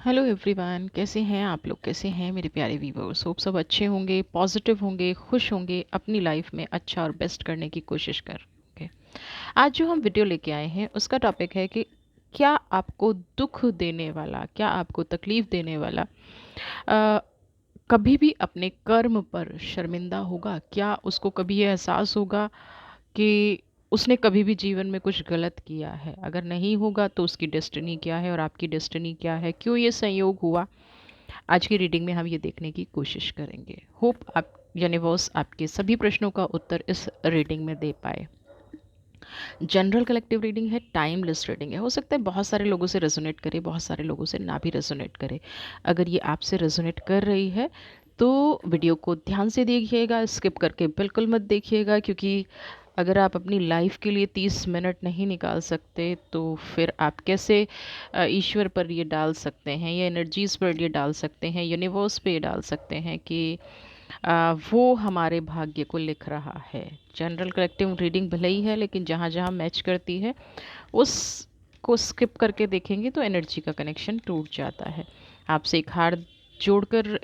Hello everyone, कैसे हैं आप लोग? कैसे हैं मेरे प्यारे व्यूवर्स? होप सब अच्छे होंगे, पॉजिटिव होंगे, खुश होंगे, अपनी लाइफ में अच्छा और बेस्ट करने की कोशिश करेंगे। आज जो हम वीडियो लेके आए हैं उसका टॉपिक है कि क्या आपको दुख देने वाला, क्या आपको तकलीफ देने वाला अ, कभी भी अपने कर्म पर शर्मिंदा होगा? क्या उसको कभी ये एहसास होगा कि उसने कभी भी जीवन में कुछ गलत किया है? अगर नहीं होगा तो उसकी डेस्टिनी क्या है और आपकी डेस्टिनी क्या है? क्यों ये संयोग हुआ? आज की रीडिंग में हम ये देखने की कोशिश करेंगे। होप आप यूनिवर्स आपके सभी प्रश्नों का उत्तर इस रीडिंग में दे पाए। जनरल कलेक्टिव रीडिंग है, टाइमलेस रीडिंग है। हो सकता है बहुत सारे लोगों से रेजोनेट करे, बहुत सारे लोगों से ना भी रेजोनेट करे। अगर ये आपसे रेजोनेट कर रही है तो वीडियो को ध्यान से देखिएगा, स्किप करके बिल्कुल मत देखिएगा, क्योंकि अगर आप अपनी लाइफ के लिए 30 मिनट नहीं निकाल सकते तो फिर आप कैसे ईश्वर पर ये डाल सकते हैं, ये एनर्जीज़ पर ये डाल सकते हैं, यूनिवर्स पे ये डाल सकते हैं कि वो हमारे भाग्य को लिख रहा है। जनरल कलेक्टिव रीडिंग भले ही है, लेकिन जहाँ जहाँ मैच करती है उस को स्किप करके देखेंगे तो एनर्जी का कनेक्शन टूट जाता है। आपसे एक हाथ जोड़कर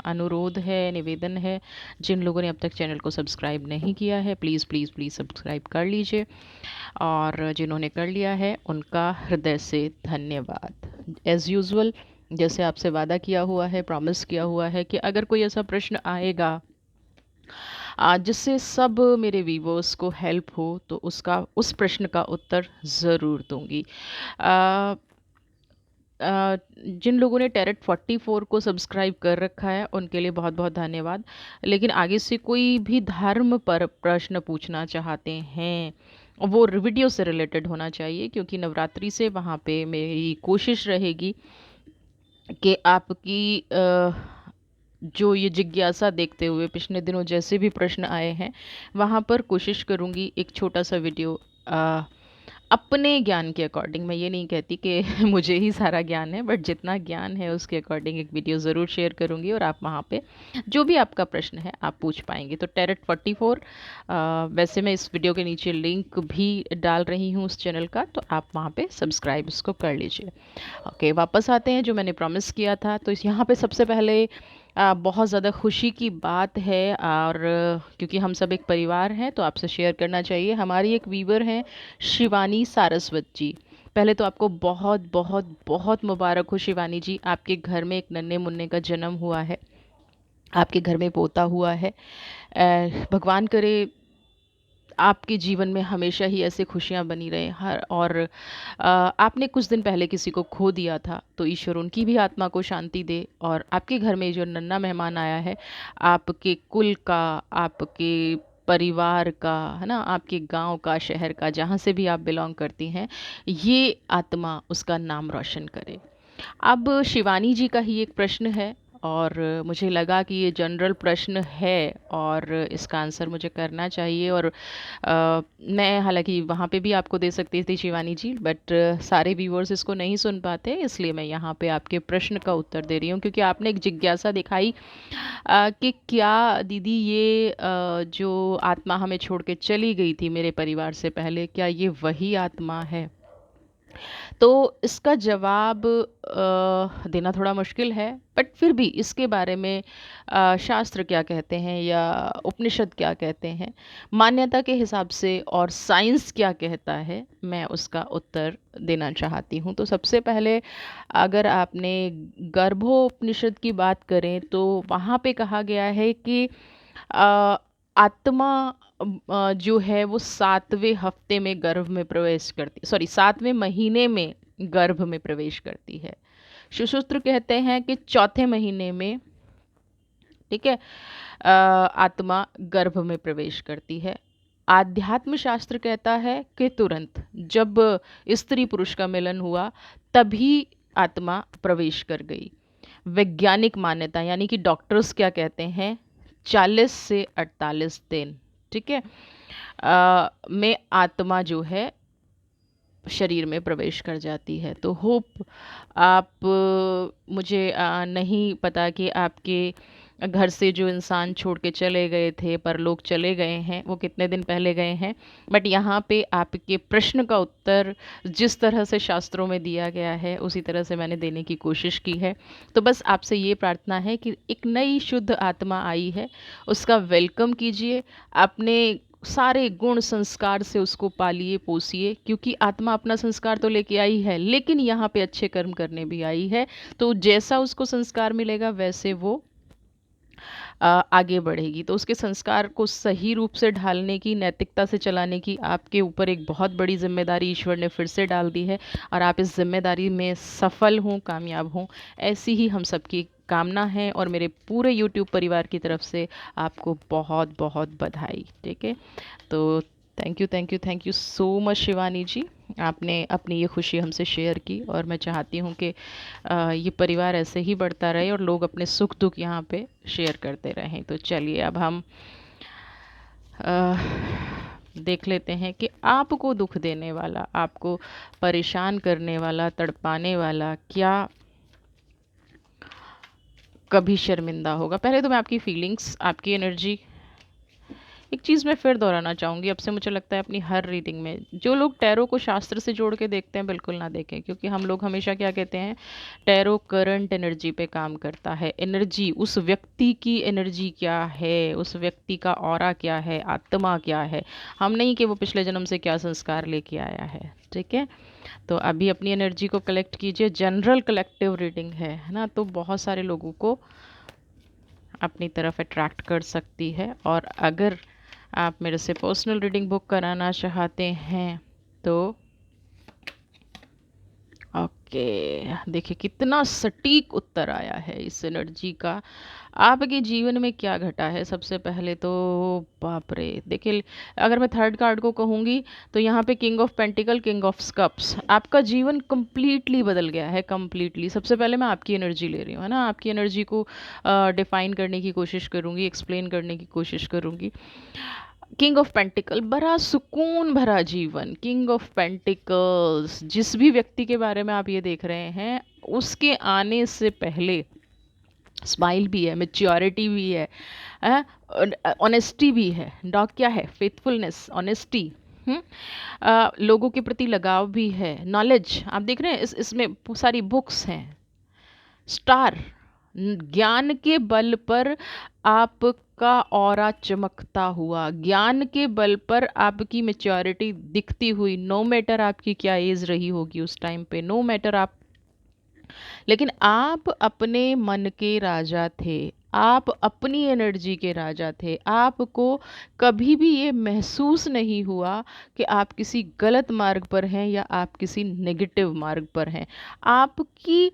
अनुरोध है, निवेदन है, जिन लोगों ने अब तक चैनल को सब्सक्राइब नहीं किया है प्लीज़ प्लीज़ प्लीज़ सब्सक्राइब कर लीजिए, और जिन्होंने कर लिया है उनका हृदय से धन्यवाद। एज़ यूजुअल, जैसे आपसे वादा किया हुआ है, प्रॉमिस किया हुआ है कि अगर कोई ऐसा प्रश्न आएगा जिससे सब मेरे व्यूवर्स को हेल्प हो तो उसका उस प्रश्न का उत्तर ज़रूर दूंगी। अ, जिन लोगों ने टेरेट 44 को सब्सक्राइब कर रखा है उनके लिए बहुत बहुत धन्यवाद। लेकिन आगे से कोई भी धर्म पर प्रश्न पूछना चाहते हैं, वो वीडियो से रिलेटेड होना चाहिए, क्योंकि नवरात्रि से वहाँ पे मेरी कोशिश रहेगी कि आपकी जो ये जिज्ञासा देखते हुए पिछले दिनों जैसे भी प्रश्न आए हैं वहाँ पर कोशिश करूँगी एक छोटा सा वीडियो अपने ज्ञान के अकॉर्डिंग, मैं ये नहीं कहती कि मुझे ही सारा ज्ञान है, बट जितना ज्ञान है उसके अकॉर्डिंग एक वीडियो ज़रूर शेयर करूँगी, और आप वहाँ पे जो भी आपका प्रश्न है आप पूछ पाएंगे। तो टेरेट 44, वैसे मैं इस वीडियो के नीचे लिंक भी डाल रही हूँ उस चैनल का, तो आप वहाँ पे सब्सक्राइब इसको कर लीजिए। ओके, वापस आते हैं जो मैंने प्रॉमिस किया था। तो इस यहाँ पे सबसे पहले बहुत ज़्यादा खुशी की बात है, और क्योंकि हम सब एक परिवार हैं तो आपसे शेयर करना चाहिए। हमारी एक वीवर हैं शिवानी सारस्वत जी। पहले तो आपको बहुत बहुत बहुत मुबारक हो शिवानी जी, आपके घर में एक नन्हे मुन्ने का जन्म हुआ है, आपके घर में पोता हुआ है। भगवान करे आपके जीवन में हमेशा ही ऐसे खुशियाँ बनी रहें हर, और आपने कुछ दिन पहले किसी को खो दिया था, तो ईश्वर उनकी भी आत्मा को शांति दे। और आपके घर में जो नन्हा मेहमान आया है, आपके कुल का, आपके परिवार का, है ना, आपके गांव का, शहर का, जहाँ से भी आप बिलोंग करती हैं, ये आत्मा उसका नाम रोशन करे। अब शिवानी जी का ही एक प्रश्न है, और मुझे लगा कि ये जनरल प्रश्न है और इसका आंसर मुझे करना चाहिए। और मैं हालांकि वहाँ पे भी आपको दे सकती थी शिवानी जी, बट सारे व्यूअर्स इसको नहीं सुन पाते, इसलिए मैं यहाँ पे आपके प्रश्न का उत्तर दे रही हूँ, क्योंकि आपने एक जिज्ञासा दिखाई कि क्या दीदी ये जो आत्मा हमें छोड़ के चली गई थी मेरे परिवार से पहले, क्या ये वही आत्मा है? तो इसका जवाब देना थोड़ा मुश्किल है, बट फिर भी इसके बारे में शास्त्र क्या कहते हैं या उपनिषद क्या कहते हैं, मान्यता के हिसाब से, और साइंस क्या कहता है, मैं उसका उत्तर देना चाहती हूँ। तो सबसे पहले अगर आपने गर्भोपनिषद की बात करें तो वहाँ पे कहा गया है कि अ, आत्मा जो है वो 7वें हफ्ते में गर्भ में प्रवेश करती, सॉरी 7वें महीने में गर्भ में प्रवेश करती है। सुश्रुत कहते हैं कि चौथे महीने में, ठीक है, आत्मा गर्भ में प्रवेश करती है। आध्यात्म शास्त्र कहता है कि तुरंत जब स्त्री पुरुष का मिलन हुआ तभी आत्मा प्रवेश कर गई। वैज्ञानिक मान्यता यानी कि डॉक्टर्स क्या कहते हैं, 40 से 48 दिन, ठीक है, में आत्मा जो है शरीर में प्रवेश कर जाती है। तो होप आप मुझे नहीं पता कि आपके घर से जो इंसान छोड़ के चले गए थे, परलोक चले गए हैं, वो कितने दिन पहले गए हैं, बट यहाँ पे आपके प्रश्न का उत्तर जिस तरह से शास्त्रों में दिया गया है उसी तरह से मैंने देने की कोशिश की है। तो बस आपसे ये प्रार्थना है कि एक नई शुद्ध आत्मा आई है, उसका वेलकम कीजिए, अपने सारे गुण संस्कार से उसको पालिए पोसिए, क्योंकि आत्मा अपना संस्कार तो लेके आई है लेकिन यहाँ पे अच्छे कर्म करने भी आई है। तो जैसा उसको संस्कार मिलेगा वैसे वो आगे बढ़ेगी। तो उसके संस्कार को सही रूप से ढालने की, नैतिकता से चलाने की आपके ऊपर एक बहुत बड़ी जिम्मेदारी ईश्वर ने फिर से डाल दी है, और आप इस जिम्मेदारी में सफल हों, कामयाब हों, ऐसी ही हम सबकी कामना है। और मेरे पूरे यूट्यूब परिवार की तरफ से आपको बहुत बहुत बधाई। ठीक है, तो thank you so much Shivani ji, आपने अपनी ये खुशी हमसे शेयर की, और मैं चाहती हूँ कि ये परिवार ऐसे ही बढ़ता रहे और लोग अपने सुख दुख यहाँ पे शेयर करते रहें। तो चलिए अब हम अ, देख लेते हैं कि आपको दुख देने वाला, आपको परेशान करने वाला, तड़पाने वाला क्या कभी शर्मिंदा होगा। पहले तो मैं आपकी फीलिंग्स, आपकी एनर्जी, एक चीज़ मैं फिर दोहराना चाहूँगी, अब से मुझे लगता है अपनी हर रीडिंग में जो लोग टैरो को शास्त्र से जोड़ के देखते हैं बिल्कुल ना देखें, क्योंकि हम लोग हमेशा क्या कहते हैं, टैरो करंट एनर्जी पे काम करता है। एनर्जी, उस व्यक्ति की एनर्जी क्या है, उस व्यक्ति का ऑरा क्या है, आत्मा क्या है, हम नहीं कि वो पिछले जन्म से क्या संस्कार लेके आया है। ठीक है, तो अभी अपनी एनर्जी को कलेक्ट कीजिए, जनरल कलेक्टिव रीडिंग है ना, तो बहुत सारे लोगों को अपनी तरफ अट्रैक्ट कर सकती है। और अगर आप मेरे से पर्सनल रीडिंग बुक कराना चाहते हैं तो ओके, देखिए कितना सटीक उत्तर आया है इस एनर्जी का। आपके जीवन में क्या घटा है सबसे पहले तो, बाप रे, देखिए अगर मैं थर्ड कार्ड को कहूँगी तो यहाँ पे king of pentacle, king of cups, आपका जीवन कम्प्लीटली बदल गया है, कम्प्लीटली। सबसे पहले मैं आपकी एनर्जी ले रही हूँ, है ना, आपकी एनर्जी को डिफाइन करने की कोशिश करूँगी, एक्सप्लेन करने की कोशिश करूँगी। किंग ऑफ पेंटिकल, बड़ा सुकून भरा जीवन। किंग ऑफ पेंटिकल्स, जिस भी व्यक्ति के बारे में आप ये देख रहे हैं उसके आने से पहले स्माइल भी है, मेच्योरिटी भी है, ऑनेस्टी भी है। डॉग क्या है, फेथफुलनेस, ऑनेस्टी, लोगों के प्रति लगाव भी है, नॉलेज, आप देख रहे हैं इसमें सारी बुक्स हैं, स्टार, ज्ञान के बल पर आपका ऑरा चमकता हुआ, ज्ञान के बल पर आपकी मेच्योरिटी दिखती हुई, नो मैटर आपकी क्या एज रही होगी उस टाइम पे, नो मैटर आप, लेकिन आप अपने मन के राजा थे, आप अपनी एनर्जी के राजा थे। आपको कभी भी ये महसूस नहीं हुआ कि आप किसी गलत मार्ग पर हैं या आप किसी नेगेटिव मार्ग पर हैं। आपकी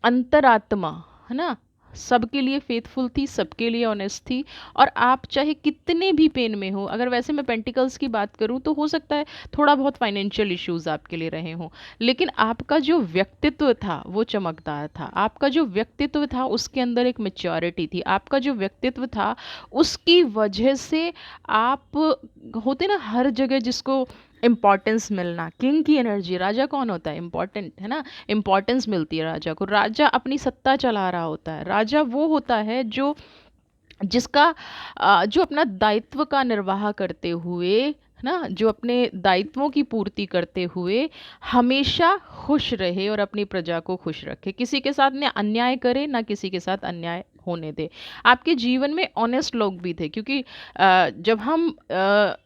अंतरात्मा, है ना, सबके लिए फेथफुल थी, सबके लिए ऑनेस्ट थी। और आप चाहे कितने भी पेन में हो, अगर वैसे मैं पेंटिकल्स की बात करूं तो हो सकता है थोड़ा बहुत फाइनेंशियल इश्यूज आपके लिए रहे हों, लेकिन आपका जो व्यक्तित्व था वो चमकदार था। आपका जो व्यक्तित्व था उसके अंदर एक मेच्योरिटी थी। आपका जो व्यक्तित्व था उसकी वजह से आप, होते ना हर जगह जिसको इम्पॉर्टेंस मिलना, किंग की एनर्जी, राजा कौन होता है, इम्पॉर्टेंट, है ना, इम्पॉर्टेंस मिलती है राजा को। राजा अपनी सत्ता चला रहा होता है, राजा वो होता है जो जिसका जो अपना दायित्व का निर्वाह करते हुए, है ना, जो अपने दायित्वों की पूर्ति करते हुए हमेशा खुश रहे और अपनी प्रजा को खुश रखे, किसी के साथ ना अन्याय करे ना किसी के साथ अन्याय होने दे। आपके जीवन में ऑनेस्ट लोग भी थे, क्योंकि जब हम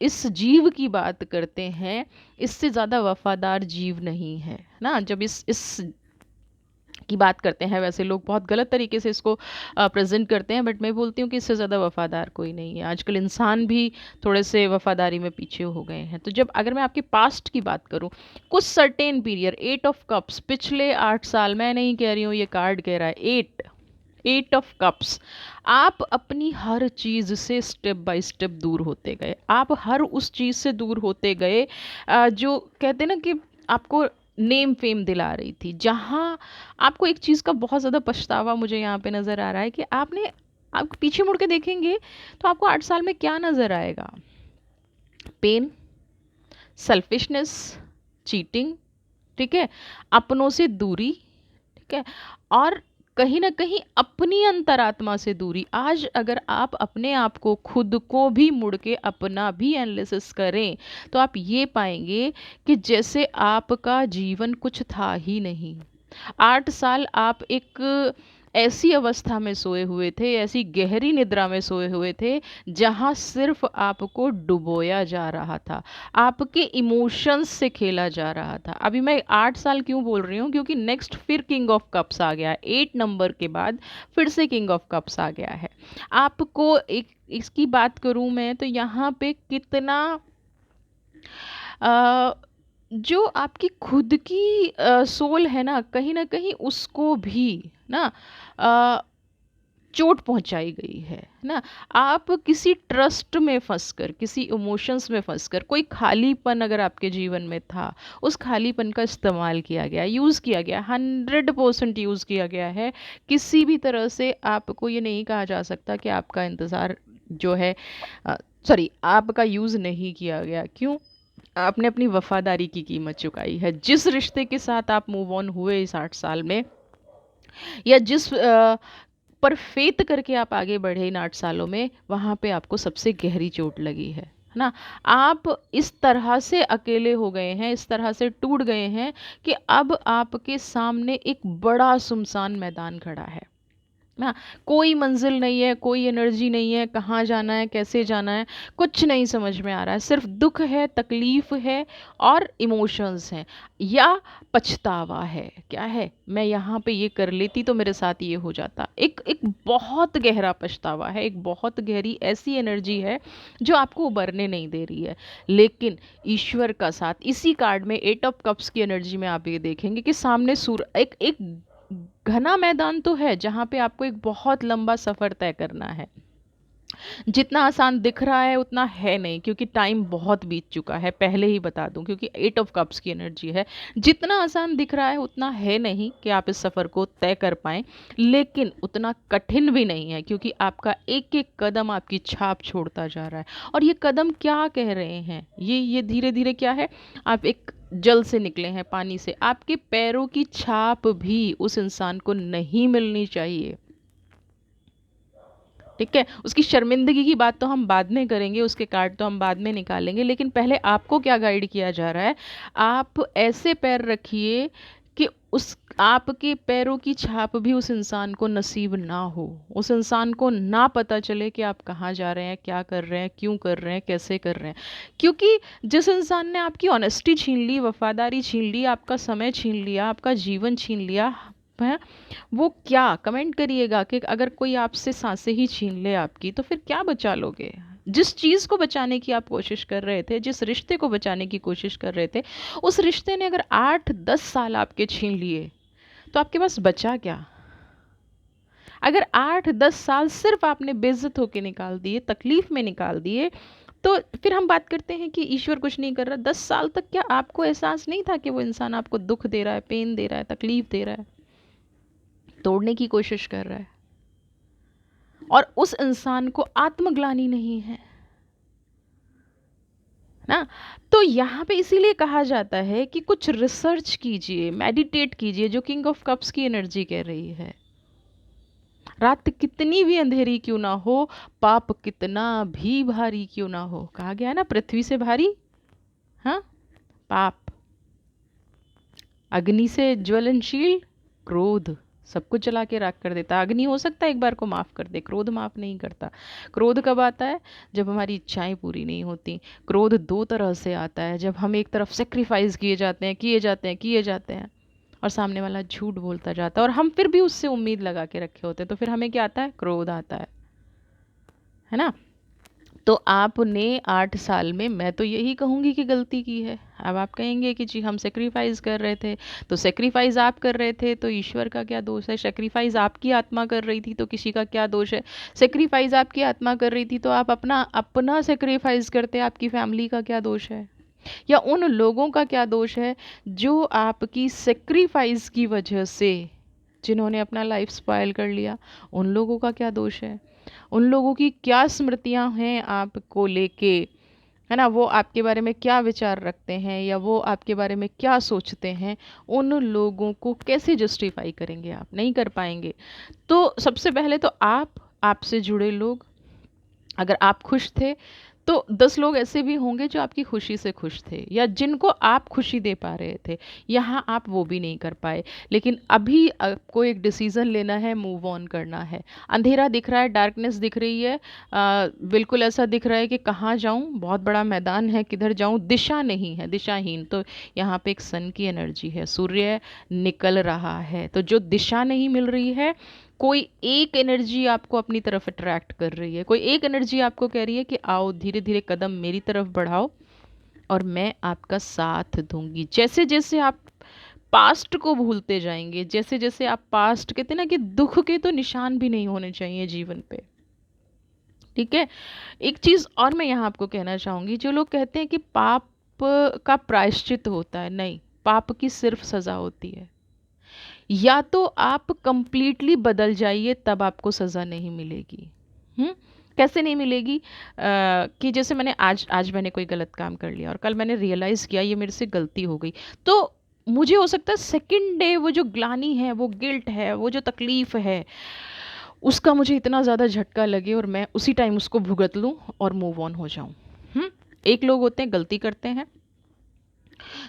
इस जीव की बात करते हैं, इससे ज़्यादा वफादार जीव नहीं है ना। जब इस की बात करते हैं, वैसे लोग बहुत गलत तरीके से इसको प्रेजेंट करते हैं, बट मैं बोलती हूँ कि इससे ज़्यादा वफादार कोई नहीं है। आजकल इंसान भी थोड़े से वफादारी में पीछे हो गए हैं। तो जब अगर मैं आपके पास्ट की बात करूँ, कुछ सर्टेन पीरियड, 8 ऑफ कप्स, पिछले 8 साल, मैं नहीं कह रही हूँ, ये कार्ड कह रहा है, 8 ऑफ कप्स, आप अपनी हर चीज़ से स्टेप बाय स्टेप दूर होते गए। आप हर उस चीज़ से दूर होते गए जो कहते हैं ना कि आपको नेम फेम दिला रही थी। जहाँ आपको एक चीज़ का बहुत ज़्यादा पछतावा मुझे यहाँ पे नज़र आ रहा है कि आपने, आप पीछे मुड़ के देखेंगे तो आपको 8 साल में क्या नज़र आएगा, पेन, सेल्फिशनेस, चीटिंग, ठीक है, अपनों से दूरी, ठीक है, और कहीं न कहीं अपनी अंतरात्मा से दूरी। आज अगर आप अपने आप को, खुद को भी मुड़ के अपना भी एनालिसिस करें, तो आप ये पाएँगे कि जैसे आपका जीवन कुछ था ही नहीं। 8 साल आप एक ऐसी अवस्था में सोए हुए थे, ऐसी गहरी निद्रा में सोए हुए थे, जहाँ सिर्फ़ आपको डुबोया जा रहा था, आपके इमोशंस से खेला जा रहा था। अभी मैं 8 साल क्यों बोल रही हूँ, क्योंकि नेक्स्ट फिर किंग ऑफ कप्स आ गया है, 8 नंबर के बाद फिर से किंग ऑफ कप्स आ गया है। आपको एक इसकी बात करूँ मैं, तो यहाँ पे कितना अ, जो आपकी खुद की सोल है ना, कहीं न कहीं उसको भी ना अ, चोट पहुँचाई गई है ना? आप किसी ट्रस्ट में फँसकर, किसी इमोशंस में फँसकर, कोई खालीपन अगर आपके जीवन में था, उस खालीपन का इस्तेमाल किया गया, यूज़ किया गया, 100% यूज़ किया गया है। किसी भी तरह से आपको ये नहीं कहा जा सकता कि आपका इंतज़ार जो है अ, सॉरी, आपका यूज़ नहीं किया गया। क्यों? आपने अपनी वफ़ादारी की कीमत चुकाई है। जिस रिश्ते के साथ आप मूव ऑन हुए इस 8 साल में, या जिस पर फ़ेथ करके आप आगे बढ़े इन 8 सालों में, वहाँ पे आपको सबसे गहरी चोट लगी है ना? आप इस तरह से अकेले हो गए हैं, इस तरह से टूट गए हैं कि अब आपके सामने एक बड़ा सुनसान मैदान खड़ा है। ना, कोई मंजिल नहीं है, कोई एनर्जी नहीं है, कहाँ जाना है, कैसे जाना है, कुछ नहीं समझ में आ रहा है। सिर्फ दुख है, तकलीफ है और इमोशंस हैं, या पछतावा है। क्या है, मैं यहाँ पे ये कर लेती तो मेरे साथ ये हो जाता। एक एक बहुत गहरा पछतावा है, एक बहुत गहरी ऐसी एनर्जी है जो आपको उबरने नहीं दे रही है। लेकिन ईश्वर का साथ, इसी कार्ड में 8 ऑफ कप्स की एनर्जी में आप ये देखेंगे कि सामने एक एक घना मैदान तो है, जहाँ पे आपको एक बहुत लंबा सफ़र तय करना है। जितना आसान दिख रहा है उतना है नहीं, क्योंकि टाइम बहुत बीत चुका है, पहले ही बता दूं, क्योंकि 8 ऑफ कप्स की एनर्जी है। जितना आसान दिख रहा है उतना है नहीं कि आप इस सफ़र को तय कर पाएँ, लेकिन उतना कठिन भी नहीं है, क्योंकि आपका एक-एक कदम आपकी छाप छोड़ता जा रहा है। और ये कदम क्या कह रहे हैं? ये धीरे-धीरे क्या है? आप एक जल से निकले हैं, पानी से। आपके पैरों की छाप भी उस इंसान को नहीं मिलनी चाहिए। ठीक है? उसकी शर्मिंदगी की बात तो हम बाद में करेंगे, उसके कार्ड तो हम बाद में निकालेंगे, लेकिन पहले आपको क्या गाइड किया जा रहा है? आप ऐसे पैर रखिए कि उस आपके पैरों की छाप भी उस इंसान को नसीब ना हो। उस इंसान को ना पता चले कि आप कहाँ जा रहे हैं, क्या कर रहे हैं, क्यों कर रहे हैं, कैसे कर रहे हैं। क्योंकि जिस इंसान ने आपकी ऑनेस्टी छीन ली, वफ़ादारी छीन ली, आपका समय छीन लिया, आपका जीवन छीन लिया, हैं? वो क्या, कमेंट करिएगा कि अगर कोई आपसे सांसें ही छीन ले आपकी, तो फिर क्या बचा लोगे? जिस चीज़ को बचाने की आप कोशिश कर रहे थे, जिस रिश्ते को बचाने की कोशिश कर रहे थे, उस रिश्ते ने अगर 8-10 साल आपके छीन लिए, तो आपके पास बचा क्या? अगर 8-10 साल सिर्फ आपने बेइज्जत होके निकाल दिए, तकलीफ में निकाल दिए, तो फिर हम बात करते हैं कि ईश्वर कुछ नहीं कर रहा। 10 साल तक क्या आपको एहसास नहीं था कि वो इंसान आपको दुख दे रहा है, पेन दे रहा है, तकलीफ दे रहा है, तोड़ने की कोशिश कर रहा है, और उस इंसान को आत्मग्लानि नहीं है ना? तो यहाँ पे इसीलिए कहा जाता है कि कुछ रिसर्च कीजिए, मेडिटेट कीजिए, जो किंग ऑफ कप्स की एनर्जी कह रही है। रात कितनी भी अंधेरी क्यों ना हो, पाप कितना भी भारी क्यों ना हो, कहा गया है ना, पृथ्वी से भारी, हाँ, पाप, अग्नि से ज्वलनशील क्रोध, सब कुछ जला के राख कर देता। अग्नि हो सकता है एक बार को माफ़ कर दे, क्रोध माफ़ नहीं करता। क्रोध कब आता है? जब हमारी इच्छाएं पूरी नहीं होती। क्रोध दो तरह से आता है, जब हम एक तरफ सेक्रीफाइस किए जाते हैं, किए जाते हैं, किए जाते हैं, और सामने वाला झूठ बोलता जाता है, और हम फिर भी उससे उम्मीद लगा के रखे होते हैं, तो फिर हमें क्या आता है? क्रोध आता है ना? तो आपने 8 साल में, मैं तो यही कहूँगी कि गलती की है। अब आप कहेंगे कि जी हम सैक्रिफाइस कर रहे थे, तो सैक्रिफाइस आप कर रहे थे तो ईश्वर का क्या दोष है? सैक्रिफाइस आपकी आत्मा कर रही थी तो किसी का क्या दोष है? सैक्रिफाइस आपकी आत्मा कर रही थी तो आप अपना अपना सैक्रिफाइस करते, आपकी फैमिली का क्या दोष है? या उन लोगों का क्या दोष है जो आपकी सैक्रिफाइस की वजह से, जिन्होंने अपना लाइफ स्पॉइल कर लिया, उन लोगों का क्या दोष है? उन लोगों की क्या स्मृतियां हैं आपको लेके है ना? वो आपके बारे में क्या विचार रखते हैं या वो आपके बारे में क्या सोचते हैं, उन लोगों को कैसे जस्टिफ़ाई करेंगे आप? नहीं कर पाएँगे। तो सबसे पहले तो आप, आपसे जुड़े लोग, अगर आप खुश थे, तो 10 लोग ऐसे भी होंगे जो आपकी खुशी से खुश थे या जिनको आप खुशी दे पा रहे थे। यहाँ आप वो भी नहीं कर पाए। लेकिन अभी आपको एक डिसीज़न लेना है, मूव ऑन करना है। अंधेरा दिख रहा है, डार्कनेस दिख रही है, बिल्कुल ऐसा दिख रहा है कि कहाँ जाऊँ? बहुत बड़ा मैदान है, किधर जाऊँ? दिशा नहीं है, दिशाहीन। तो यहाँ पे एक सन की एनर्जी है, सूर्य निकल रहा है। तो जो दिशा नहीं मिल रही है, कोई एक एनर्जी आपको अपनी तरफ अट्रैक्ट कर रही है, कोई एक एनर्जी आपको कह रही है कि आओ धीरे धीरे कदम मेरी तरफ बढ़ाओ और मैं आपका साथ दूंगी। जैसे जैसे आप पास्ट को भूलते जाएंगे, जैसे जैसे आप पास्ट, कहते हैं ना कि दुख के तो निशान भी नहीं होने चाहिए जीवन पे। ठीक है। एक चीज और मैं यहाँ आपको कहना चाहूंगी, जो लोग कहते हैं कि पाप का प्रायश्चित होता है, नहीं, पाप की सिर्फ सजा होती है। या तो आप कंप्लीटली बदल जाइए, तब आपको सज़ा नहीं मिलेगी। हुँ? कैसे नहीं मिलेगी? कि जैसे मैंने आज आज मैंने कोई गलत काम कर लिया और कल मैंने रियलाइज़ किया ये मेरे से गलती हो गई। तो मुझे हो सकता है सेकंड डे वो जो ग्लानि है, वो गिल्ट है, वो जो तकलीफ़ है, उसका मुझे इतना ज़्यादा झटका लगे और मैं उसी टाइम उसको भुगत लूँ और मूव ऑन हो जाऊँ। हुँ? एक लोग होते हैं गलती करते हैं,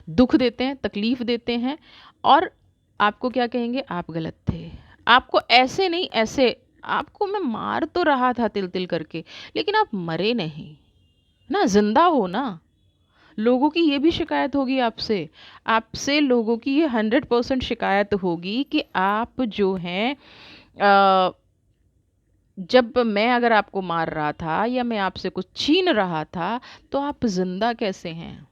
दुःख देते हैं, तकलीफ़ देते हैं और आपको क्या कहेंगे, आप गलत थे। आपको ऐसे नहीं, ऐसे आपको मैं मार तो रहा था तिल-तिल करके, लेकिन आप मरे नहीं, ना ज़िंदा हो ना। लोगों की ये भी शिकायत होगी आपसे। आपसे लोगों की ये 100% शिकायत होगी कि आप जो हैं, अ, जब मैं अगर आपको मार रहा था या मैं आपसे कुछ छीन रहा था, तो आप ज़िंदा कैसे हैं?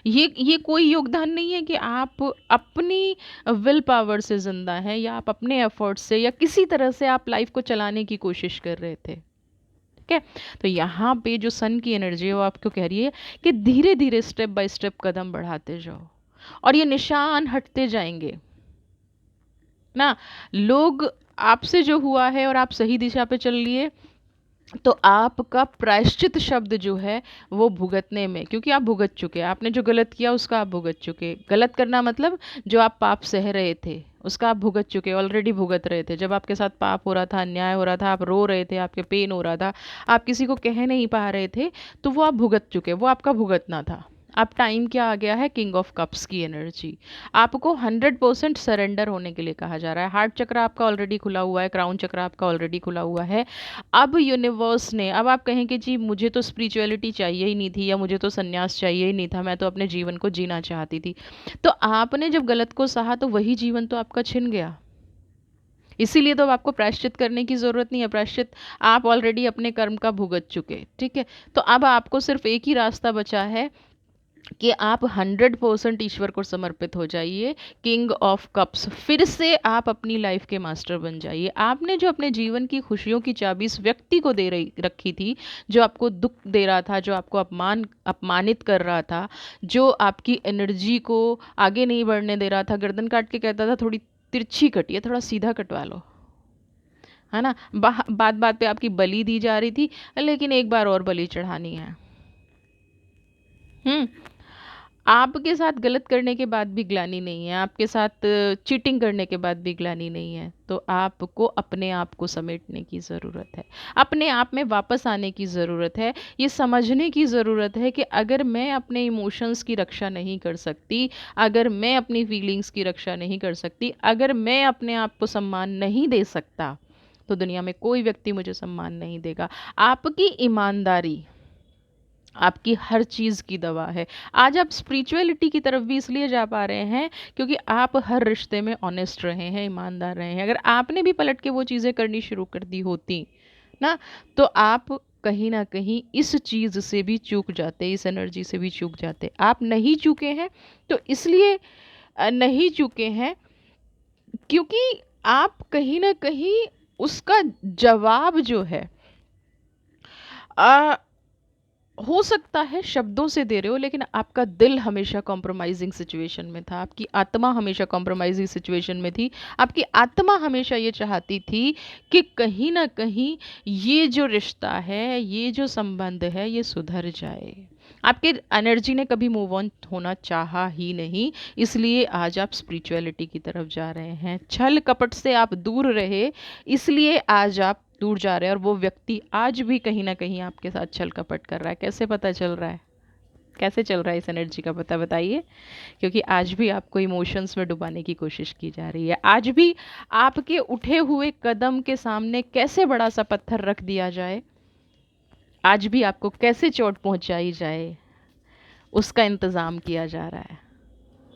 ये कोई योगदान नहीं है कि आप अपनी विल पावर से ज़िंदा हैं या आप अपने एफर्ट से या किसी तरह से आप लाइफ को चलाने की कोशिश कर रहे थे। ठीक है? तो यहाँ पे जो सन की एनर्जी है वो आपको कह रही है कि धीरे-धीरे स्टेप बाय स्टेप कदम बढ़ाते जाओ और ये निशान हटते जाएँगे। ना, लोग आपसे जो हुआ है और आप सही दिशा पे चल लिए, तो आपका प्रायश्चित शब्द जो है वो भुगतने में, क्योंकि आप भुगत चुके हैं, आपने जो गलत किया उसका आप भुगत चुके। गलत करना मतलब जो आप पाप सह रहे थे उसका आप भुगत चुके, ऑलरेडी भुगत रहे थे। जब आपके साथ पाप हो रहा था, अन्याय हो रहा था, आप रो रहे थे, आपके पेन हो रहा था, आप किसी को कह नहीं पा रहे थे, तो वो आप भुगत चुके, वो आपका भुगतना था। अब टाइम क्या आ गया है, किंग ऑफ कप्स की एनर्जी। आपको 100% सरेंडर होने के लिए कहा जा रहा है। हार्ट चक्र आपका ऑलरेडी खुला हुआ है, क्राउन चक्र आपका ऑलरेडी खुला हुआ है। अब यूनिवर्स ने, अब आप कहें कि जी मुझे तो स्पिरिचुअलिटी चाहिए ही नहीं थी या मुझे तो सन्यास चाहिए ही नहीं था, मैं तो अपने जीवन को जीना चाहती थी। तो आपने जब गलत को सहा तो वही जीवन तो आपका छिन गया। इसीलिए तो अब आपको प्रायश्चित करने की ज़रूरत नहीं है। प्रायश्चित आप ऑलरेडी अपने कर्म का भुगत चुके। ठीक है? तो अब आपको सिर्फ एक ही रास्ता बचा है कि आप 100% ईश्वर को समर्पित हो जाइए। किंग ऑफ कप्स, फिर से आप अपनी लाइफ के मास्टर बन जाइए। आपने जो अपने जीवन की खुशियों की चाबी इस व्यक्ति को दे रही रखी थी, जो आपको दुख दे रहा था, जो आपको अपमानित कर रहा था, जो आपकी एनर्जी को आगे नहीं बढ़ने दे रहा था, गर्दन काट के कहता था थोड़ी तिरछी कटिए, थोड़ा सीधा कटवा लो, है ना? बात बात पे आपकी बलि दी जा रही थी, लेकिन एक बार और बलि चढ़ानी है। हम्म। आपके साथ गलत करने के बाद भी ग्लानि नहीं है, आपके साथ चीटिंग करने के बाद भी ग्लानि नहीं है, तो आपको अपने आप को समेटने की ज़रूरत है, अपने आप में वापस आने की ज़रूरत है। ये समझने की ज़रूरत है कि अगर मैं अपने इमोशंस की रक्षा नहीं कर सकती, अगर मैं अपनी फीलिंग्स की रक्षा नहीं कर सकती, अगर मैं अपने आप को सम्मान नहीं दे सकता, तो दुनिया में कोई व्यक्ति मुझे सम्मान नहीं देगा। आपकी ईमानदारी आपकी हर चीज़ की दवा है। आज आप स्पिरिचुअलिटी की तरफ भी इसलिए जा पा रहे हैं क्योंकि आप हर रिश्ते में ऑनेस्ट रहे हैं, ईमानदार रहे हैं। अगर आपने भी पलट के वो चीज़ें करनी शुरू कर दी होती ना, तो आप कहीं न कहीं इस चीज़ से भी चूक जाते, इस एनर्जी से भी चूक जाते। आप नहीं चूके हैं, तो इसलिए नहीं चूके हैं क्योंकि आप कहीं न कहीं उसका जवाब जो है, अ हो सकता है शब्दों से दे रहे हो, लेकिन आपका दिल हमेशा कॉम्प्रोमाइजिंग सिचुएशन में था, आपकी आत्मा हमेशा कॉम्प्रोमाइजिंग सिचुएशन में थी। आपकी आत्मा हमेशा ये चाहती थी कि कहीं ना कहीं ये जो रिश्ता है, ये जो संबंध है, ये सुधर जाए। आपके एनर्जी ने कभी मूव ऑन होना चाहा ही नहीं, इसलिए आज आप स्पिरिचुअलिटी की तरफ जा रहे हैं। छल कपट से आप दूर रहे, इसलिए आज आप दूर जा रहे हैं। और वो व्यक्ति आज भी कहीं ना कहीं आपके साथ छल कपट कर रहा है। कैसे पता चल रहा है? कैसे चल रहा है इस एनर्जी का पता, बताइए। क्योंकि आज भी आपको इमोशंस में डुबाने की कोशिश की जा रही है। आज भी आपके उठे हुए कदम के सामने कैसे बड़ा सा पत्थर रख दिया जाए, आज भी आपको कैसे चोट पहुंचाई जाए, उसका इंतज़ाम किया जा रहा है।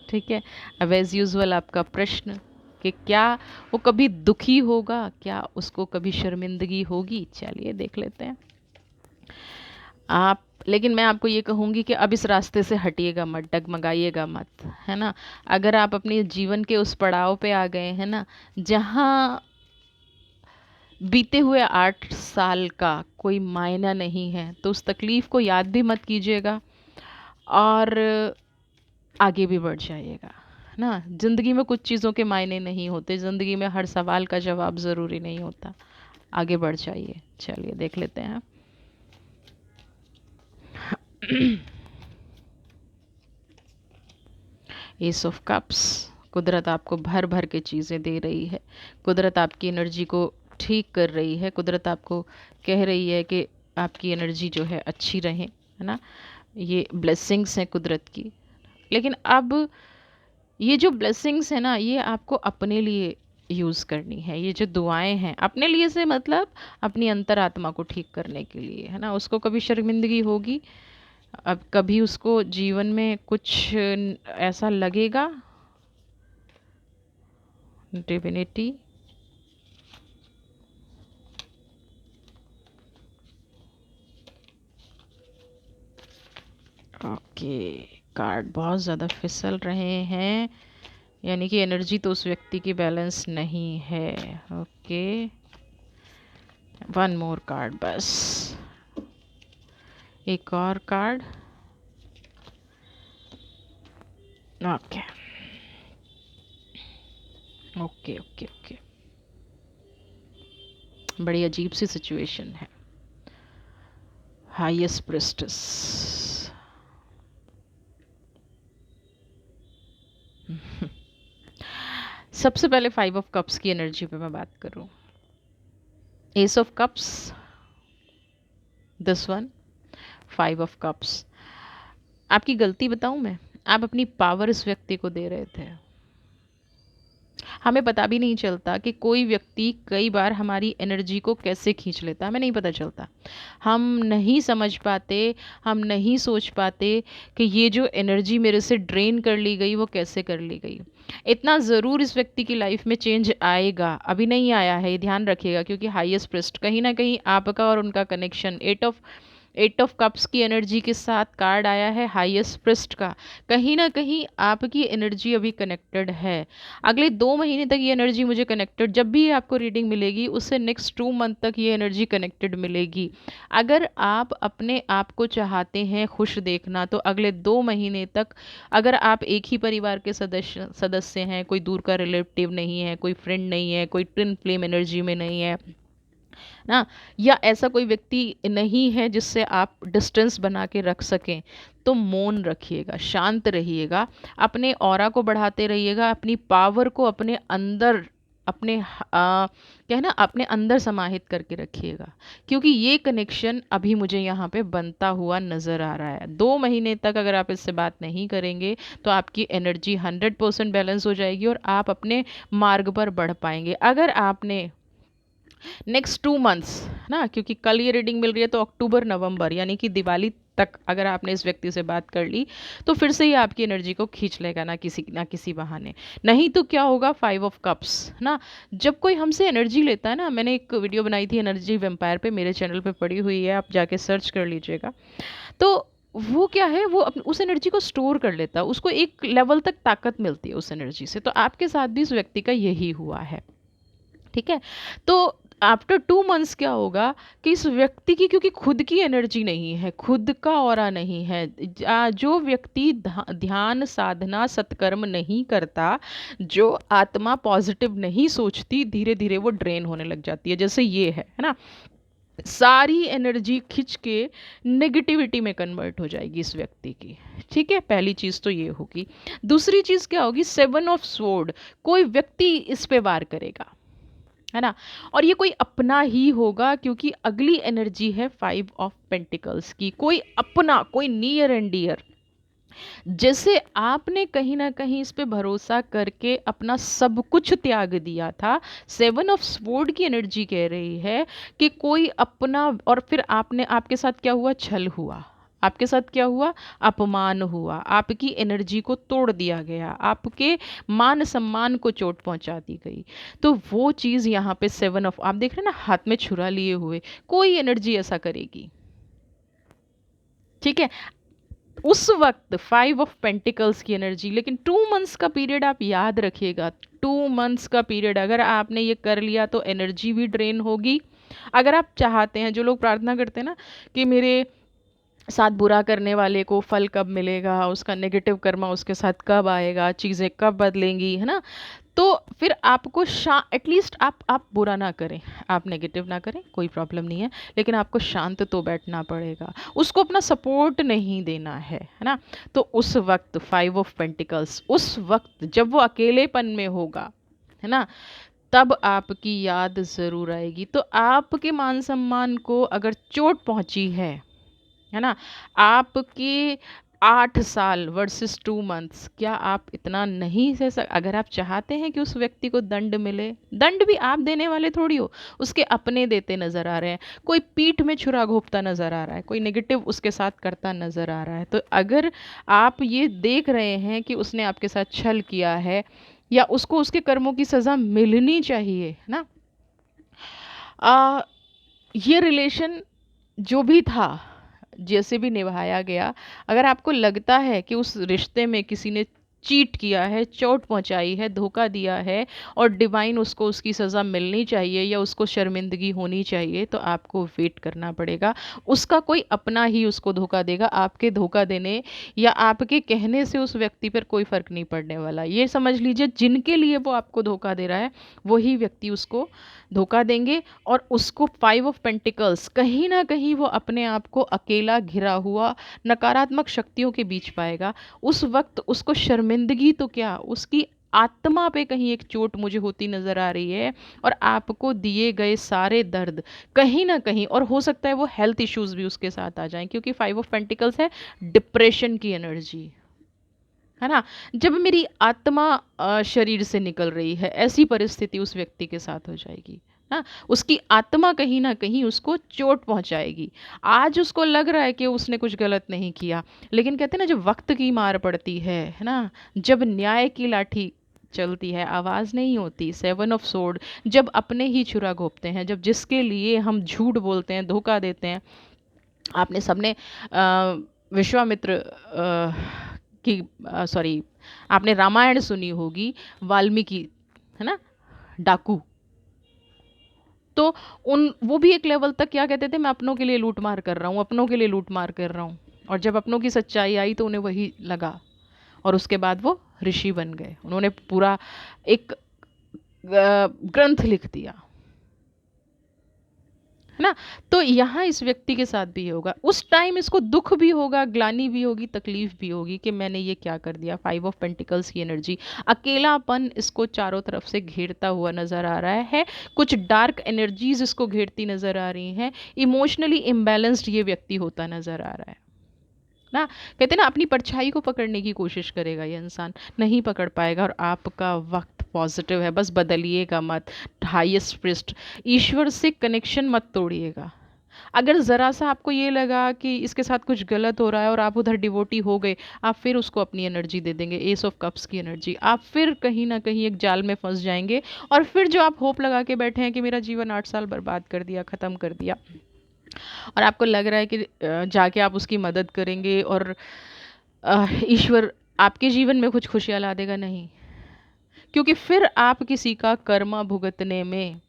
ठीक है। अब एज़ यूजुअल आपका प्रश्न कि क्या वो कभी दुखी होगा, क्या उसको कभी शर्मिंदगी होगी, चलिए देख लेते हैं। आप, लेकिन मैं आपको ये कहूँगी कि अब इस रास्ते से हटिएगा मत, डगमगाइएगा मत, है ना। अगर आप अपने जीवन के उस पड़ाव पे आ गए हैं ना, जहाँ बीते हुए 8 साल का कोई मायना नहीं है, तो उस तकलीफ़ को याद भी मत कीजिएगा और आगे भी बढ़ जाइएगा ना। ज़िंदगी में कुछ चीज़ों के मायने नहीं होते, ज़िंदगी में हर सवाल का जवाब ज़रूरी नहीं होता। आगे बढ़ जाइए। चलिए देख लेते हैं। एस ऑफ कप्स, कुदरत आपको भर भर के चीज़ें दे रही है। कुदरत आपकी एनर्जी को ठीक कर रही है। कुदरत आपको कह रही है कि आपकी एनर्जी जो है अच्छी रहे, है ना। ये ब्लेसिंग्स हैं कुदरत की। लेकिन अब ये जो ब्लेसिंग्स है ना, ये आपको अपने लिए यूज़ करनी है। ये जो दुआएं हैं, अपने लिए से मतलब अपनी अंतरात्मा को ठीक करने के लिए, है ना। उसको कभी शर्मिंदगी होगी, अब कभी उसको जीवन में कुछ ऐसा लगेगा, डिविनिटी, ओके। कार्ड बहुत ज़्यादा फिसल रहे हैं, यानी कि एनर्जी तो उस व्यक्ति की बैलेंस नहीं है। ओके, वन मोर कार्ड बस, एक और card. Okay okay okay okay, बड़ी अजीब सी सिचुएशन है। हाईएस्ट प्रिस्टेस, सबसे पहले 5 ऑफ कप्स की एनर्जी पे मैं बात करूं। S of cups, this one, 5 of cups. आपकी गलती बताऊं मैं, आप अपनी पावर इस व्यक्ति को दे रहे थे। हमें पता भी नहीं चलता कि कोई व्यक्ति कई बार हमारी एनर्जी को कैसे खींच लेता, हमें नहीं पता चलता। हम नहीं समझ पाते, हम नहीं सोच पाते कि ये जो एनर्जी मेरे से ड्रेन कर ली गई, वो कैसे कर ली गई। इतना ज़रूर इस व्यक्ति की लाइफ में चेंज आएगा, अभी नहीं आया है, ये ध्यान रखिएगा। क्योंकि हाईएस्ट प्रिस्ट, कहीं ना कहीं आपका और उनका कनेक्शन, 8 ऑफ कप्स की एनर्जी के साथ कार्ड आया है हाईएस्ट प्रिस्ट का। कहीं ना कहीं आपकी एनर्जी अभी कनेक्टेड है। अगले 2 महीने तक ये एनर्जी मुझे कनेक्टेड, जब भी आपको रीडिंग मिलेगी उससे नेक्स्ट 2 मंथ तक ये एनर्जी कनेक्टेड मिलेगी। अगर आप अपने आप को चाहते हैं खुश देखना, तो अगले 2 महीने तक, अगर आप एक ही परिवार के सदस्य हैं, कोई दूर का रिलेटिव नहीं है, कोई फ्रेंड नहीं है, कोई ट्विन फ्लेम एनर्जी में नहीं है ना, या ऐसा कोई व्यक्ति नहीं है जिससे आप डिस्टेंस बना के रख सकें, तो मौन रखिएगा, शांत रहिएगा, अपने ऑरा को बढ़ाते रहिएगा, अपनी पावर को अपने अंदर, अपने कहना अपने अंदर समाहित करके रखिएगा। क्योंकि ये कनेक्शन अभी मुझे यहाँ पे बनता हुआ नज़र आ रहा है। 2 महीने तक अगर आप इससे बात नहीं करेंगे, तो आपकी एनर्जी 100% बैलेंस हो जाएगी और आप अपने मार्ग पर बढ़ पाएंगे। अगर आपने नेक्स्ट 2 मंथ्स ना, क्योंकि कल ये रीडिंग मिल रही है, तो अक्टूबर नवंबर यानी कि दिवाली तक अगर आपने इस व्यक्ति से बात कर ली, तो फिर से ये आपकी एनर्जी को खींच लेगा ना किसी बहाने। नहीं तो क्या होगा, 5 ऑफ कप्स ना, जब कोई हमसे एनर्जी लेता है ना, मैंने एक वीडियो बनाई थी एनर्जी वेम्पायर पे, मेरे चैनल पे पड़ी हुई है, आप जाके सर्च कर लीजिएगा। तो वो क्या है, वो उस एनर्जी को स्टोर कर लेता है, उसको एक लेवल तक ताकत मिलती है उस एनर्जी से। तो आपके साथ भी इस व्यक्ति का यही हुआ है। ठीक है। तो आफ्टर 2 मंथ्स क्या होगा कि इस व्यक्ति की, क्योंकि खुद की एनर्जी नहीं है, खुद का ऑरा नहीं है, जो व्यक्ति ध्यान साधना सत्कर्म नहीं करता, जो आत्मा पॉजिटिव नहीं सोचती, धीरे धीरे वो ड्रेन होने लग जाती है। जैसे ये है ना, सारी एनर्जी खिंच के नेगेटिविटी में कन्वर्ट हो जाएगी इस व्यक्ति की। ठीक है, पहली चीज़ तो ये होगी। दूसरी चीज़ क्या होगी, 7 ऑफ स्वॉर्ड, कोई व्यक्ति इस पे वार करेगा, है ना, और ये कोई अपना ही होगा, क्योंकि अगली एनर्जी है 5 ऑफ पेंटिकल्स की, कोई अपना, कोई नियर एंड डियर। जैसे आपने कहीं ना कहीं इस पे भरोसा करके अपना सब कुछ त्याग दिया था, 7 ऑफ स्वॉर्ड की एनर्जी कह रही है कि कोई अपना, और फिर आपने, आपके साथ क्या हुआ, छल हुआ, आपके साथ क्या हुआ, अपमान हुआ, आपकी एनर्जी को तोड़ दिया गया, आपके मान सम्मान को चोट पहुंचा दी गई। तो वो चीज़ यहाँ पे 7 ऑफ, आप देख रहे हैं ना, हाथ में छुरा लिए हुए कोई एनर्जी ऐसा करेगी। ठीक है, उस वक्त 5 ऑफ पेंटिकल्स की एनर्जी, लेकिन 2 मंथ्स का पीरियड आप याद रखिएगा, 2 मंथ्स का पीरियड अगर आपने ये कर लिया तो एनर्जी भी ड्रेन होगी। अगर आप चाहते हैं, जो लोग प्रार्थना करते हैं ना कि मेरे साथ बुरा करने वाले को फल कब मिलेगा, उसका नेगेटिव कर्मा उसके साथ कब आएगा, चीज़ें कब बदलेंगी, है ना, तो फिर आपको एटलीस्ट आप बुरा ना करें, आप नेगेटिव ना करें, कोई प्रॉब्लम नहीं है, लेकिन आपको शांत तो बैठना पड़ेगा, उसको अपना सपोर्ट नहीं देना है ना। तो उस वक्त 5 ऑफ पेंटिकल्स, उस वक्त जब वो अकेलेपन में होगा, है ना, तब आपकी याद ज़रूर आएगी। तो आपके मान सम्मान को अगर चोट पहुंची है ना, आपके 8 साल वर्सेस 2 मंथ्स, क्या आप इतना नहीं सह सक, अगर आप चाहते हैं कि उस व्यक्ति को दंड मिले, दंड भी आप देने वाले थोड़ी हो, उसके अपने देते नजर आ रहे हैं, कोई पीठ में छुरा घोंपता नजर आ रहा है, कोई नेगेटिव उसके साथ करता नजर आ रहा है। तो अगर आप ये देख रहे हैं कि उसने आपके साथ छल किया है, या उसको उसके कर्मों की सज़ा मिलनी चाहिए ना, आ, ये रिलेशन जो भी था, जैसे भी निभाया गया, अगर आपको लगता है कि उस रिश्ते में किसी ने चीट किया है, चोट पहुंचाई है, धोखा दिया है, और डिवाइन उसको उसकी सज़ा मिलनी चाहिए या उसको शर्मिंदगी होनी चाहिए, तो आपको वेट करना पड़ेगा। उसका कोई अपना ही उसको धोखा देगा, आपके धोखा देने या आपके कहने से उस व्यक्ति पर कोई फ़र्क नहीं पड़ने वाला। ये समझ लीजिए, जिनके लिए वो आपको धोखा दे रहा है वही व्यक्ति उसको धोखा देंगे, और उसको 5 ऑफ पेंटिकल्स, कहीं ना कहीं वो अपने आप को अकेला घिरा हुआ नकारात्मक शक्तियों के बीच पाएगा। उस वक्त उसको शर्मिंदगी तो क्या, उसकी आत्मा पे कहीं एक चोट मुझे होती नजर आ रही है, और आपको दिए गए सारे दर्द कहीं ना कहीं, और हो सकता है वो हेल्थ इश्यूज भी उसके साथ आ जाएं, क्योंकि 5 ऑफ पेंटिकल्स है डिप्रेशन की एनर्जी, है ना। जब मेरी आत्मा शरीर से निकल रही है, ऐसी परिस्थिति उस व्यक्ति के साथ हो जाएगी ना, उसकी आत्मा कहीं ना कहीं उसको चोट पहुंचाएगी। आज उसको लग रहा है कि उसने कुछ गलत नहीं किया, लेकिन कहते हैं ना, जब वक्त की मार पड़ती है ना, जब न्याय की लाठी चलती है, आवाज़ नहीं होती। 7 ऑफ सोर्ड, जब अपने ही छुरा घोंपते हैं, जब जिसके लिए हम झूठ बोलते हैं, धोखा देते हैं। आपने सबने विश्वामित्र की, सॉरी, आपने रामायण सुनी होगी, वाल्मीकि, है ना, डाकू। तो उन, वो भी एक लेवल तक क्या कहते थे, मैं अपनों के लिए लूट मार कर रहा हूँ, अपनों के लिए लूट मार कर रहा हूँ, और जब अपनों की सच्चाई आई तो उन्हें वही लगा, और उसके बाद वो ऋषि बन गए, उन्होंने पूरा एक ग्रंथ लिख दिया, है ना। तो यहाँ इस व्यक्ति के साथ भी ये होगा, उस टाइम इसको दुख भी होगा, ग्लानि भी होगी, तकलीफ भी होगी कि मैंने ये क्या कर दिया। 5 ऑफ पेंटिकल्स की एनर्जी, अकेलापन इसको चारों तरफ से घेरता हुआ नजर आ रहा है, कुछ डार्क एनर्जीज इसको घेरती नजर आ रही हैं, इमोशनली इम्बैलेंस्ड ये व्यक्ति होता नजर आ रहा है ना। कहते हैं ना, अपनी परछाई को पकड़ने की कोशिश करेगा ये इंसान, नहीं पकड़ पाएगा, और आपका वक्त पॉजिटिव है, बस बदलिएगा मत। हाईएस्ट प्रिस्ट, ईश्वर से कनेक्शन मत तोड़िएगा। अगर ज़रा सा आपको ये लगा कि इसके साथ कुछ गलत हो रहा है और आप उधर डिवोटी हो गए, आप फिर उसको अपनी एनर्जी दे देंगे, एस ऑफ कप्स की एनर्जी, आप फिर कहीं ना कहीं एक जाल में फंस जाएंगे, और फिर जो आप होप लगा के बैठे हैं कि मेरा जीवन 8 साल बर्बाद कर दिया, ख़त्म कर दिया, और आपको लग रहा है कि जाके आप उसकी मदद करेंगे और ईश्वर आपके जीवन में कुछ खुशियाँ ला देगा, नहीं। क्योंकि फिर आप किसी का कर्मा भुगतने में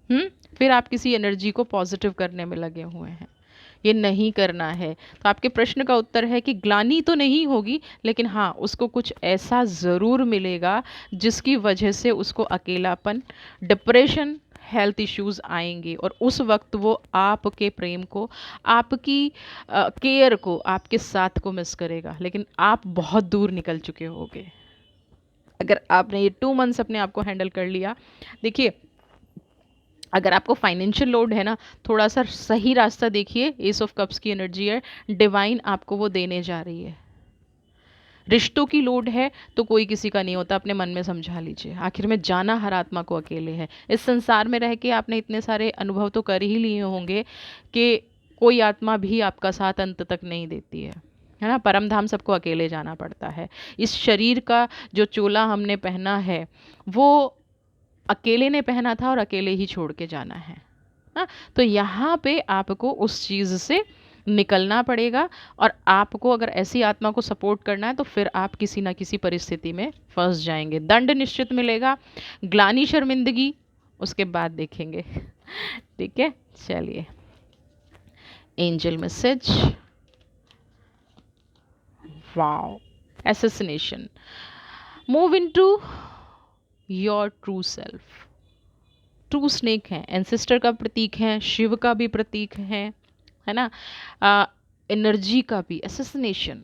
फिर आप किसी एनर्जी को पॉजिटिव करने में लगे हुए हैं। ये नहीं करना है। तो आपके प्रश्न का उत्तर है कि ग्लानि तो नहीं होगी, लेकिन हाँ, उसको कुछ ऐसा ज़रूर मिलेगा जिसकी वजह से उसको अकेलापन, डिप्रेशन, हेल्थ इश्यूज आएंगे, और उस वक्त वो आपके प्रेम को, आपकी केयर को, आपके साथ को मिस करेगा। लेकिन आप बहुत दूर निकल चुके होगे अगर आपने ये 2 मंथ्स अपने आप को हैंडल कर लिया। देखिए, अगर आपको फाइनेंशियल लोड है ना, थोड़ा सा सही रास्ता देखिए। एस ऑफ कप्स की एनर्जी है, डिवाइन आपको वो देने जा रही है। रिश्तों की लोड है तो कोई किसी का नहीं होता, अपने मन में समझा लीजिए। आखिर में जाना हर आत्मा को अकेले है। इस संसार में रह के आपने इतने सारे अनुभव तो कर ही लिए होंगे कि कोई आत्मा भी आपका साथ अंत तक नहीं देती है ना। परम धाम सबको अकेले जाना पड़ता है। इस शरीर का जो चोला हमने पहना है वो अकेले ने पहना था और अकेले ही छोड़ के जाना है ना। तो यहाँ पे आपको उस चीज़ से निकलना पड़ेगा, और आपको अगर ऐसी आत्मा को सपोर्ट करना है तो फिर आप किसी ना किसी परिस्थिति में फंस जाएंगे। दंड निश्चित मिलेगा, ग्लानि, शर्मिंदगी उसके बाद देखेंगे। ठीक है, चलिए। Angel message, wow, assassination, move into your true self. True snake हैं, एंसेस्टर का प्रतीक है, शिव का भी प्रतीक है ना, एनर्जी का भी, असैसिनेशन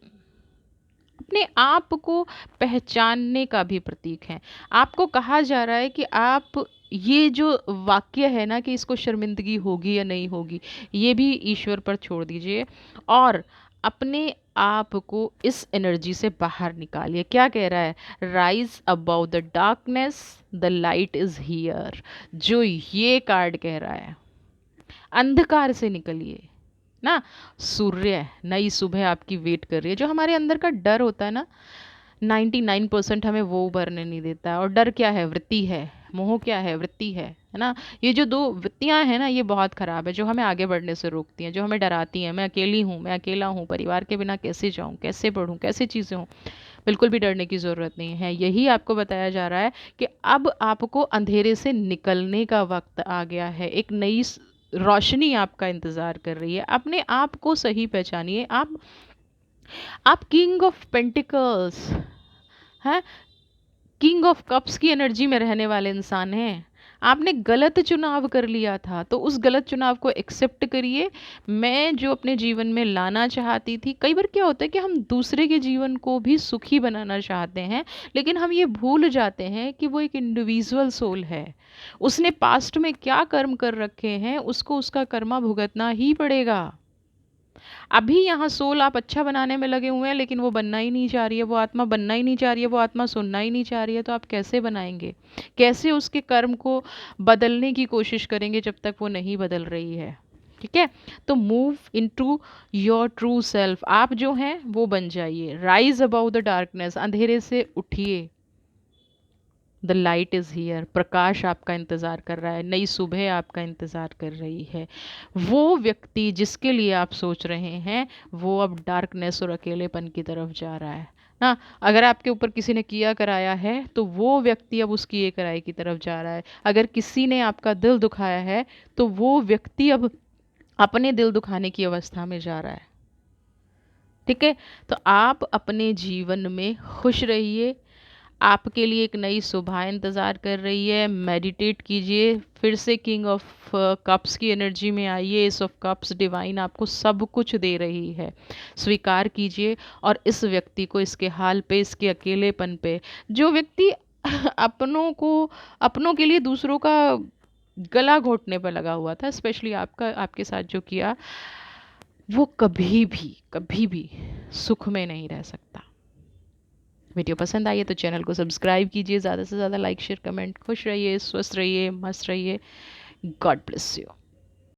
अपने आप को पहचानने का भी प्रतीक है। आपको कहा जा रहा है कि आप, ये जो वाक्य है ना कि इसको शर्मिंदगी होगी या नहीं होगी, ये भी ईश्वर पर छोड़ दीजिए और अपने आप को इस एनर्जी से बाहर निकालिए। क्या कह रहा है? Rise about the darkness, the light is here. जो ये कार्ड कह रहा है, अंधकार से निकलिए ना। सूर्य, नई सुबह आपकी वेट कर रही है। जो हमारे अंदर का डर होता है ना, 99% हमें वो उभरने नहीं देता है। और डर क्या है? वृत्ति है। मोह क्या है? वृत्ति है ना। ये जो 2 वृत्तियां हैं ना, ये बहुत ख़राब है, जो हमें आगे बढ़ने से रोकती हैं, जो हमें डराती हैं। मैं अकेली हूँ, मैं अकेला हूँ, परिवार के बिना कैसे जाऊँ, कैसे पढ़ूँ, कैसे चीज़ें हों। बिल्कुल भी डरने की ज़रूरत नहीं है। यही आपको बताया जा रहा है कि अब आपको अंधेरे से निकलने का वक्त आ गया है। एक नई रोशनी आपका इंतज़ार कर रही है। अपने आप को सही पहचानिए। आप किंग ऑफ पेंटिकल्स हैं, किंग ऑफ कप्स की एनर्जी में रहने वाले इंसान हैं। आपने गलत चुनाव कर लिया था, तो उस गलत चुनाव को एक्सेप्ट करिए। मैं जो अपने जीवन में लाना चाहती थी, कई बार क्या होता है कि हम दूसरे के जीवन को भी सुखी बनाना चाहते हैं, लेकिन हम ये भूल जाते हैं कि वो एक इंडिविजुअल सोल है। उसने पास्ट में क्या कर्म कर रखे हैं, उसको उसका कर्मा भुगतना ही पड़ेगा। अभी यहाँ सोल आप अच्छा बनाने में लगे हुए हैं, लेकिन वो बनना ही नहीं चाह रही है, वो आत्मा बनना ही नहीं चाह रही है, वो आत्मा सुनना ही नहीं चाह रही है। तो आप कैसे बनाएंगे? कैसे उसके कर्म को बदलने की कोशिश करेंगे जब तक वो नहीं बदल रही है? ठीक है, तो move into your true self. आप जो हैं वो बन जाइए। राइज अबाउ द डार्कनेस, अंधेरे से उठिए। द लाइट इज़ हियर, प्रकाश आपका इंतज़ार कर रहा है, नई सुबह आपका इंतज़ार कर रही है। वो व्यक्ति जिसके लिए आप सोच रहे हैं, वो अब डार्कनेस और अकेलेपन की तरफ जा रहा है ना। अगर आपके ऊपर किसी ने किया कराया है, तो वो व्यक्ति अब उस किए कराए की तरफ जा रहा है। अगर किसी ने आपका दिल दुखाया है, तो वो व्यक्ति अब अपने दिल दुखाने की अवस्था में जा रहा है। ठीक है, तो आप अपने जीवन में खुश रहिए। आपके लिए एक नई सुबह इंतज़ार कर रही है। मेडिटेट कीजिए, फिर से किंग ऑफ कप्स की एनर्जी में आइए। एस ऑफ कप्स, डिवाइन आपको सब कुछ दे रही है। स्वीकार कीजिए और इस व्यक्ति को, इसके हाल पे, इसके अकेलेपन पे, जो व्यक्ति अपनों के लिए दूसरों का गला घोटने पर लगा हुआ था, स्पेशली आपके साथ जो किया, वो कभी भी सुख में नहीं रह सकता। वीडियो पसंद आई है तो चैनल को सब्सक्राइब कीजिए, ज़्यादा से ज़्यादा लाइक शेयर कमेंट। खुश रहिए, स्वस्थ रहिए, मस्त रहिए। God bless you.